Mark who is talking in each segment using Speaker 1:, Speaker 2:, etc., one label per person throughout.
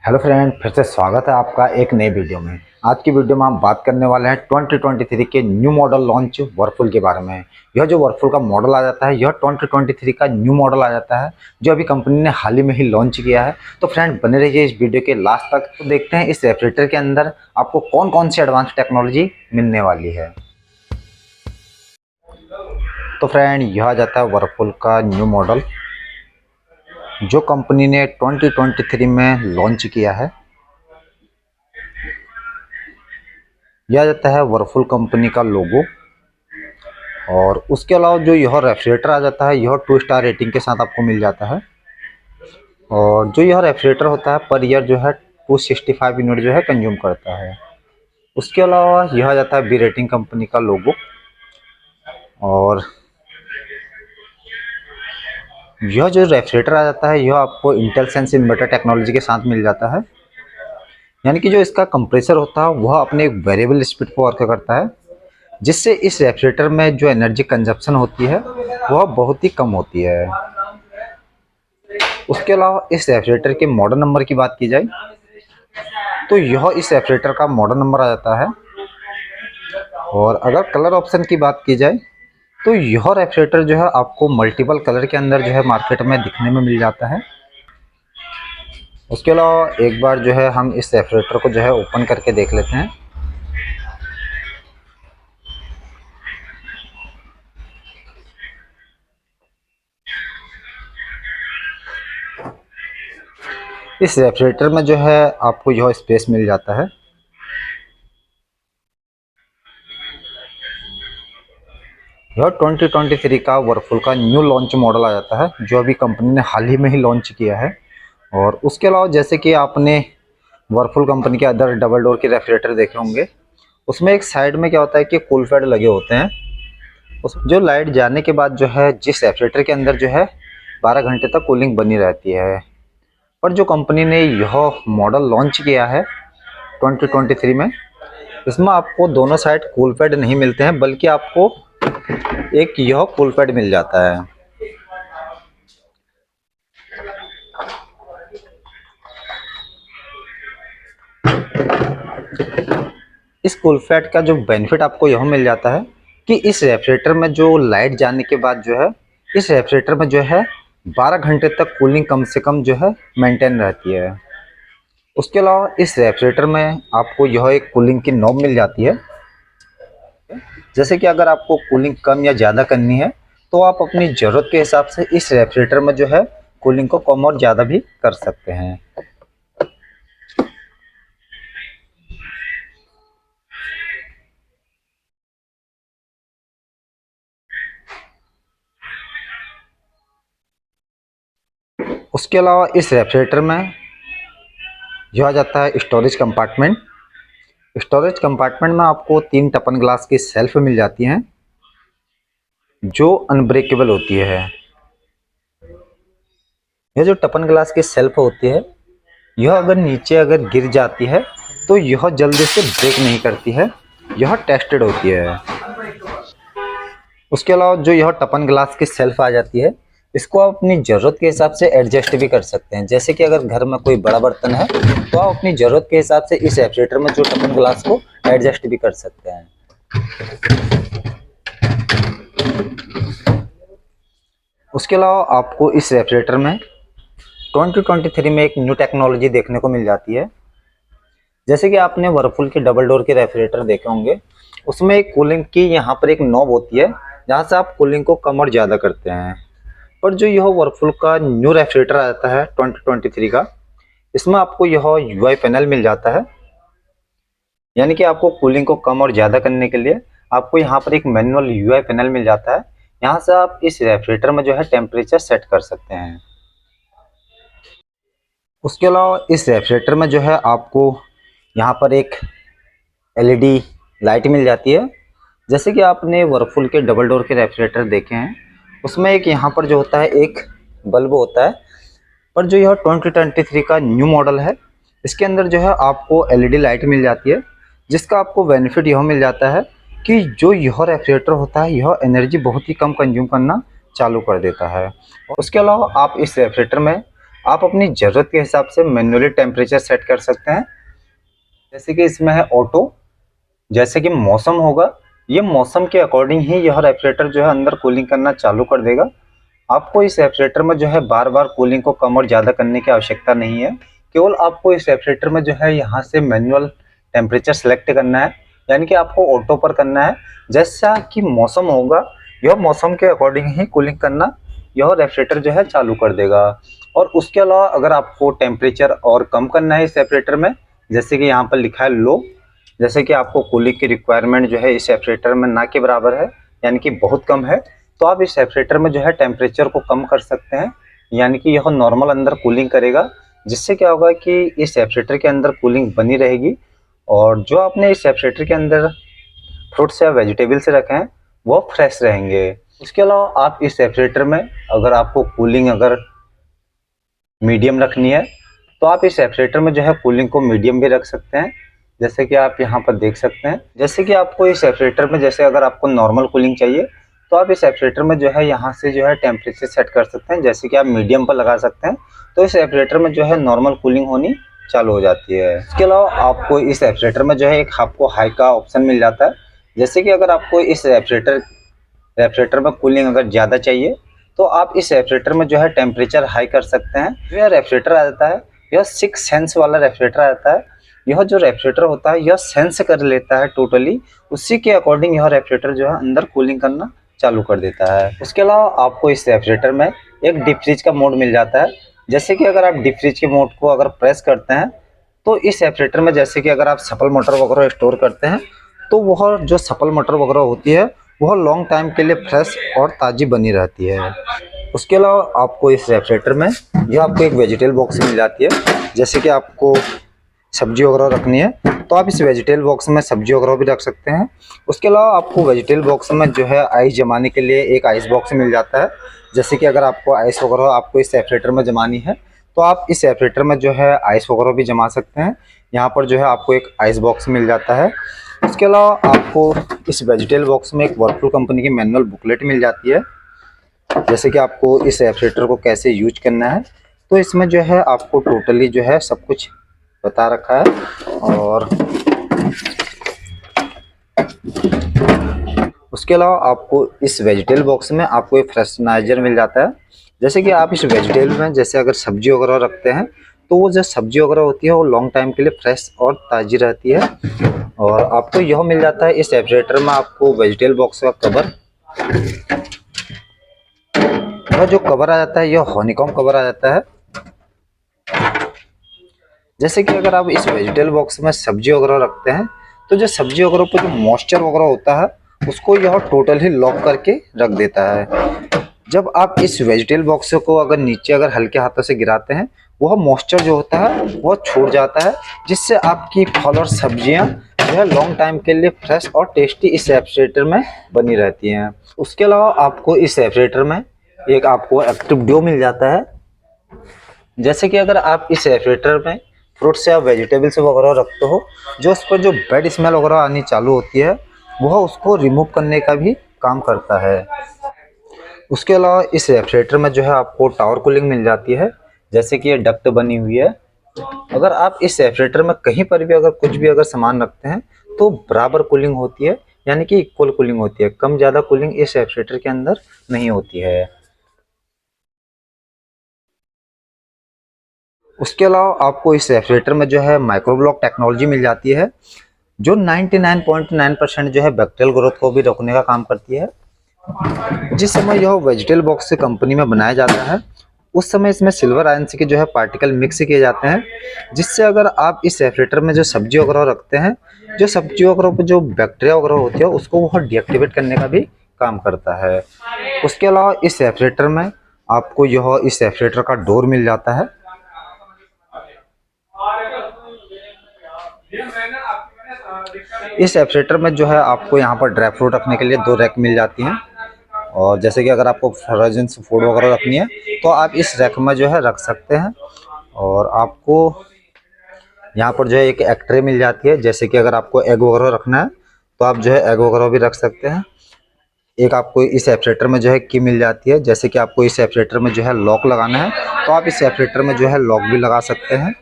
Speaker 1: Hello friend, फिर से स्वागत है आपका एक नई वीडियो में। आज की वीडियो में हम बात करने वाले हैं 2023 के न्यू मॉडल लॉन्च वर्लपूल के बारे में। यह जो वर्लपूल का मॉडल आ जाता है, यह 2023 का न्यू मॉडल आ जाता है जो अभी कंपनी ने हाल ही में ही लॉन्च किया है। तो फ्रेंड बने रहिए इस वीडियो के लास्ट तक। तो देखते हैं इस रेफ्रिजरेटर के अंदर आपको कौन कौन सी एडवांस टेक्नोलॉजी मिलने वाली है। तो फ्रेंड यह आ जाता है वर्लपूल का न्यू मॉडल जो कंपनी ने 2023 में लॉन्च किया है। यह आ जाता है वर्लपूल कंपनी का लोगो, और उसके अलावा जो यह रेफ्रिजरेटर आ जाता है यह 2 स्टार रेटिंग के साथ आपको मिल जाता है। और जो यह रेफ्रिजरेटर होता है पर ईयर जो है 265 यूनिट जो है कंज्यूम करता है। उसके अलावा यह आ जाता है बी रेटिंग कंपनी का लोगो, और यह जो रेफ्रिजरेटर आ जाता है यह आपको इंटेल सेंस इन्वर्टर टेक्नोलॉजी के साथ मिल जाता है। यानी कि जो इसका कंप्रेसर होता है वह अपने एक वेरिएबल स्पीड पर वर्क करता है, जिससे इस रेफ्रिजरेटर में जो एनर्जी कंजप्शन होती है वह बहुत ही कम होती है। उसके अलावा इस रेफ्रिजरेटर के मॉडल नंबर की बात की जाए तो यह इस रेफ्रिजरेटर का मॉडल नंबर आ जाता है। और अगर कलर ऑप्शन की बात की जाए तो यह रेफ्रिजरेटर जो है आपको मल्टीपल कलर के अंदर जो है मार्केट में दिखने में मिल जाता है। उसके अलावा एक बार जो है हम इस रेफ्रिजरेटर को जो है ओपन करके देख लेते हैं। इस रेफ्रिजरेटर में जो है आपको यह स्पेस मिल जाता है। यह 2023 का वर्लपूल का न्यू लॉन्च मॉडल आ जाता है जो अभी कंपनी ने हाल ही में ही लॉन्च किया है। और उसके अलावा जैसे कि आपने वर्लपूल कंपनी के अदर डबल डोर के रेफ्रिजरेटर देखे होंगे, उसमें एक साइड में क्या होता है कि कूल पैड लगे होते हैं। उस जो लाइट जाने के बाद जो है जिस रेफ्रिजरेटर के अंदर जो है 12 घंटे तक कूलिंग बनी रहती है। पर जो कंपनी ने यह मॉडल लॉन्च किया है 2023 में, इसमें आपको दोनों साइड कूल पैड नहीं मिलते हैं, बल्कि आपको एक यह कूल पैड मिल जाता है। इस कूल पैड का जो बेनिफिट आपको यह मिल जाता है कि इस रेफ्रिजरेटर में जो लाइट जाने के बाद जो है इस रेफ्रिजरेटर में जो है 12 घंटे तक कूलिंग कम से कम जो है मेंटेन रहती है। उसके अलावा इस रेफ्रिजरेटर में आपको यह एक कूलिंग की नॉब मिल जाती है। जैसे कि अगर आपको कूलिंग कम या ज़्यादा करनी है तो आप अपनी ज़रूरत के हिसाब से इस रेफ्रिजरेटर में जो है कूलिंग को कम और ज़्यादा भी कर सकते हैं। उसके अलावा इस रेफ्रिजरेटर में यह आ जाता है स्टोरेज कंपार्टमेंट। स्टोरेज कंपार्टमेंट में आपको 3 टपन ग्लास की सेल्फ मिल जाती हैं जो अनब्रेकेबल होती है। यह जो टपन ग्लास की सेल्फ होती है यह अगर नीचे अगर गिर जाती है तो यह जल्दी से ब्रेक नहीं करती है, यह टेस्टेड होती है। उसके अलावा जो यह टपन ग्लास की सेल्फ आ जाती है इसको आप अपनी ज़रूरत के हिसाब से एडजस्ट भी कर सकते हैं। जैसे कि अगर घर में कोई बड़ा बर्तन है तो आप अपनी ज़रूरत के हिसाब से इस रेफ्रिजरेटर में जो टपन ग्लास को एडजस्ट भी कर सकते हैं। उसके अलावा आपको इस रेफ्रिजरेटर में 2023 में एक न्यू टेक्नोलॉजी देखने को मिल जाती है। जैसे कि आपने वर्लपूल के डबल डोर के रेफ्रिजरेटर देखे होंगे, उसमें एक कूलिंग की यहाँ पर एक नॉब होती है जहाँ से आप कूलिंग को कम और ज़्यादा करते हैं। पर जो यह वर्लपूल का न्यू रेफ्रिजरेटर आता है 2023 का, इसमें आपको यह यूआई पैनल मिल जाता है। यानी कि आपको कूलिंग को कम और ज़्यादा करने के लिए आपको यहाँ पर एक मैनुअल यूआई पैनल मिल जाता है। यहाँ से आप इस रेफ्रिजरेटर में जो है टेम्परेचर सेट कर सकते हैं। उसके अलावा इस रेफ्रिजरेटर में जो है आपको यहाँ पर एक एलईडी लाइट मिल जाती है। जैसे कि आपने वर्लपूल के डबल डोर के रेफ्रिजरेटर देखे हैं, उसमें एक यहाँ पर जो होता है एक बल्ब होता है। पर जो यह 2023 का न्यू मॉडल है इसके अंदर जो है आपको एलईडी लाइट मिल जाती है, जिसका आपको बेनिफिट यह मिल जाता है कि जो यह रेफ्रिजरेटर होता है यह एनर्जी बहुत ही कम कंज्यूम करना चालू कर देता है। उसके अलावा आप इस रेफ्रिजरेटर में आप अपनी ज़रूरत के हिसाब से मैन्युअली टेम्परेचर सेट कर सकते हैं। जैसे कि इसमें है ऑटो, जैसे कि मौसम होगा, ये मौसम के अकॉर्डिंग ही यह रेफ्रिजरेटर जो है अंदर कूलिंग करना चालू कर देगा। आपको इस रेफ्रिजरेटर में जो है बार बार कूलिंग को कम और ज़्यादा करने की आवश्यकता नहीं है। केवल आपको इस रेफ्रिजरेटर में जो है यहाँ से मैनुअल टेम्परेचर सेलेक्ट करना है, यानी कि आपको ऑटो पर करना है। जैसा कि मौसम होगा, यह मौसम के अकॉर्डिंग ही कूलिंग करना यह रेफ्रिजरेटर जो है चालू कर देगा। और उसके अलावा अगर आपको टेम्परेचर और कम करना है इस रेफ्रिजरेटर में, जैसे कि यहाँ पर लिखा है लो, जैसे कि आपको कूलिंग की रिक्वायरमेंट जो है इस रेफ्रिजरेटर में ना के बराबर है, यानी कि बहुत कम है, तो आप इस रेफ्रिजरेटर में जो है टेम्परेचर को कम कर सकते हैं, यानी कि यह नॉर्मल अंदर कूलिंग करेगा। जिससे क्या होगा कि इस रेफ्रिजरेटर के अंदर कूलिंग बनी रहेगी और जो आपने इस रेफ्रिजरेटर के अंदर फ्रूट्स या वेजिटेबल्स रखे हैं वो फ्रेश रहेंगे। उसके अलावा आप इस रेफ्रिजरेटर में अगर आपको कूलिंग अगर मीडियम रखनी है तो आप इस रेफ्रिजरेटर में जो है कूलिंग को मीडियम भी रख सकते हैं, जैसे कि आप यहाँ पर देख सकते हैं। जैसे कि आपको इस रेफ्रिजरेटर में जैसे अगर आपको नॉर्मल कूलिंग चाहिए तो आप इस रेफ्रिजरेटर में जो है यहाँ से जो है टेम्परेचर सेट कर सकते हैं, जैसे कि आप मीडियम पर लगा सकते हैं, तो इस रेफ्रिजरेटर में जो है नॉर्मल कूलिंग होनी चालू हो जाती है। इसके अलावा आपको इस रेफ्रिजरेटर में जो है एक आपको हाई का ऑप्शन मिल जाता है, जैसे कि अगर आपको इस रेफ्रिजरेटर में कूलिंग अगर ज़्यादा चाहिए तो आप इस रेफ्रिजरेटर में जो है टेम्परेचर हाई कर सकते हैं। जो यह रेफ्रिजरेटर आ जाता है यह 6 सेंस वाला रेफ्रिजरेटर आता है। यह जो रेफ्रिजरेटर होता है यह सेंस कर लेता है टोटली, उसी के अकॉर्डिंग यह रेफ्रिजरेटर जो है अंदर कूलिंग करना चालू कर देता है। उसके अलावा आपको इस रेफ्रिजरेटर में एक डीप फ्रीज का मोड मिल जाता है, जैसे कि अगर आप डीप फ्रीज के मोड को अगर प्रेस करते हैं तो इस रेफ्रिजरेटर में जैसे कि अगर आप सफल मटर वगैरह स्टोर करते हैं तो वह जो सफल मटर वगैरह होती है वह लॉन्ग टाइम के लिए फ्रेश और ताज़ी बनी रहती है। उसके अलावा आपको इस रेफ्रिजरेटर में यह आपको एक वेजिटेबल बॉक्स मिल जाती है, जैसे कि आपको सब्जी वगैरह रखनी है तो आप इस वेजिटेबल बॉक्स में सब्जी वगैरह भी रख सकते हैं। उसके अलावा आपको वेजिटेबल बॉक्स में जो है आइस जमाने के लिए एक आइस बॉक्स मिल जाता है, जैसे कि अगर आपको आइस वगैरह आपको इस रेफ्रिजरेटर में जमानी है तो आप इस रेफ्रिजरेटर में जो है आइस वगैरह भी जमा सकते हैं। यहाँ पर जो है आपको एक आइस बॉक्स मिल जाता है। इसके अलावा आपको इस वेजिटेबल बॉक्स में एक वर्लपूल कंपनी की मैनुअल बुकलेट मिल जाती है, जैसे कि आपको इस रेफ्रिजरेटर को कैसे यूज करना है, तो इसमें जो है आपको टोटली जो है सब कुछ बता रखा है। और उसके अलावा आपको इस वेजिटेबल बॉक्स में आपको एक फ्रेशनाइजर मिल जाता है, जैसे कि आप इस वेजिटेबल में जैसे अगर सब्जी वगैरह रखते हैं तो वो जो सब्जी वगैरह होती है वो लॉन्ग टाइम के लिए फ्रेश और ताज़ी रहती है। और आपको यह मिल जाता है इस रेफ्रिजरेटर में आपको वेजिटेबल बॉक्स का कवर, यह जो कवर आ जाता है यह हनीकॉम्ब कवर आ जाता है। जैसे कि अगर आप इस वेजिटेबल बॉक्स में सब्जी वगैरह रखते हैं तो जो सब्जी वगैरह पर जो मॉइस्चर वगैरह होता है उसको यह टोटल ही लॉक करके रख देता है। जब आप इस वेजिटेबल बॉक्स को अगर नीचे अगर हल्के हाथों से गिराते हैं वह मॉइस्चर जो होता है वह छूट जाता है, जिससे आपकी फल और सब्जियां जो है लॉन्ग टाइम के लिए फ्रेश और टेस्टी इस रेफ्रिजरेटर में बनी रहती हैं। उसके अलावा आपको इस रेफ्रिजरेटर में एक आपको एक्टिव ड्यू मिल जाता है, जैसे कि अगर आप इस रेफ्रिजरेटर में फ्रूट्स या वेजिटेबल्स वगैरह रखते हो जो उस पर जो बैड स्मेल वगैरह आनी चालू होती है वह उसको रिमूव करने का भी काम करता है। उसके अलावा इस रेफ्रिजरेटर में जो है आपको टावर कूलिंग मिल जाती है, जैसे कि ये डक्ट बनी हुई है। अगर आप इस रेफ्रिजरेटर में कहीं पर भी अगर कुछ भी अगर सामान रखते हैं तो बराबर कूलिंग होती है, यानी कि इक्वल कूलिंग होती है, कम ज़्यादा कूलिंग इस रेफ्रिजरेटर के अंदर नहीं होती है। उसके अलावा आपको इस रेफ्रिजरेटर में जो है माइक्रोब्लॉक टेक्नोलॉजी मिल जाती है, जो 99.9% जो है बैक्टीरियल ग्रोथ को भी रोकने का काम करती है। जिस समय यह वेजिटेबल बॉक्स से कंपनी में बनाया जाता है उस समय इसमें सिल्वर आयन के जो है पार्टिकल मिक्स किए जाते हैं, जिससे अगर आप इस रेफ्रिजरेटर में जो सब्जी वगैरह रखते हैं जो सब्जी वगैरह पर जो बैक्टीरिया वगैरह होती है उसको वह डीएक्टिवेट करने का भी काम करता है। उसके अलावा इस रेफ्रिजरेटर में आपको यह इस रेफ्रिजरेटर का डोर मिल जाता है। इस रेफ्रिजरेटर में जो है आपको यहाँ पर ड्राई फ्रूट रखने के लिए 2 रैक मिल जाती हैं, और जैसे कि अगर आपको फ्रोजन फूड वगैरह रखनी है तो आप इस रैक में जो है रख सकते हैं। और आपको यहाँ पर जो है एक एग ट्रे मिल जाती है, जैसे कि अगर आपको एग वगैरह रखना है तो आप जो है एग वगैरह भी रख सकते हैं। एक आपको इस रेफ्रिजरेटर में जो है की मिल जाती है, जैसे कि आपको इस रेफ्रिजरेटर में जो है लॉक लगाना है तो आप इस रेफ्रिजरेटर में जो है लॉक भी लगा सकते हैं।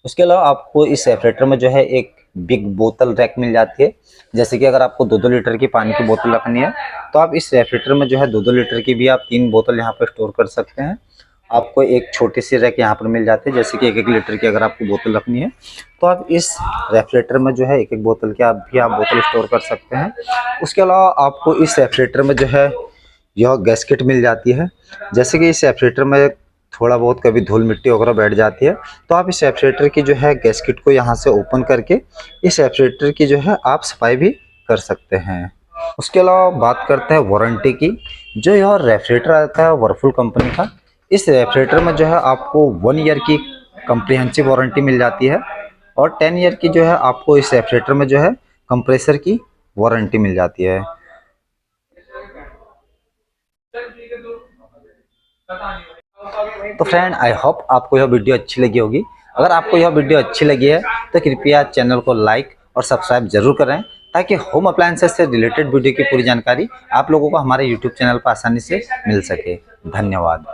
Speaker 1: उसके अलावा आपको इस रेफ्रिजरेटर में जो है एक बिग बोतल रैक मिल जाती है। जैसे कि अगर आपको 2-2 लीटर की पानी की बोतल रखनी है तो आप इस रेफ्रिजरेटर में जो है 2-2 लीटर की भी आप 3 बोतल यहाँ पर स्टोर कर सकते हैं। आपको एक छोटी सी रैक यहाँ पर मिल जाती है, जैसे कि 1-1 लीटर की अगर आपको बोतल रखनी है तो आप इस रेफ्रिजरेटर में जो है 1-1 बोतल की आप बोतल स्टोर कर सकते हैं। उसके अलावा आपको इस रेफ्रिजरेटर में जो है यह गैसकेट मिल जाती है। जैसे कि इस रेफ्रिजरेटर में थोड़ा बहुत कभी धूल मिट्टी वगैरह बैठ जाती है तो आप इस रेफ्रिजरेटर की जो है गैसकेट को यहाँ से ओपन करके इस रेफ्रिजरेटर की जो है आप सफाई भी कर सकते हैं। उसके अलावा बात करते हैं वारंटी की। जो यह रेफ्रिजरेटर आता है वर्लपूल कंपनी का, इस रेफ्रिजरेटर में जो है आपको 1 ईयर की कम्प्रिहेंसिव वारंटी मिल जाती है और 10 ईयर की जो है आपको इस रेफ्रिजरेटर में जो है कंप्रेसर की वारंटी मिल जाती है। तो फ्रेंड, आई होप आपको यह वीडियो अच्छी लगी होगी। अगर आपको यह वीडियो अच्छी लगी है तो कृपया चैनल को लाइक और सब्सक्राइब जरूर करें, ताकि होम अप्लायंसेस से रिलेटेड वीडियो की पूरी जानकारी आप लोगों को हमारे यूट्यूब चैनल पर आसानी से मिल सके। धन्यवाद।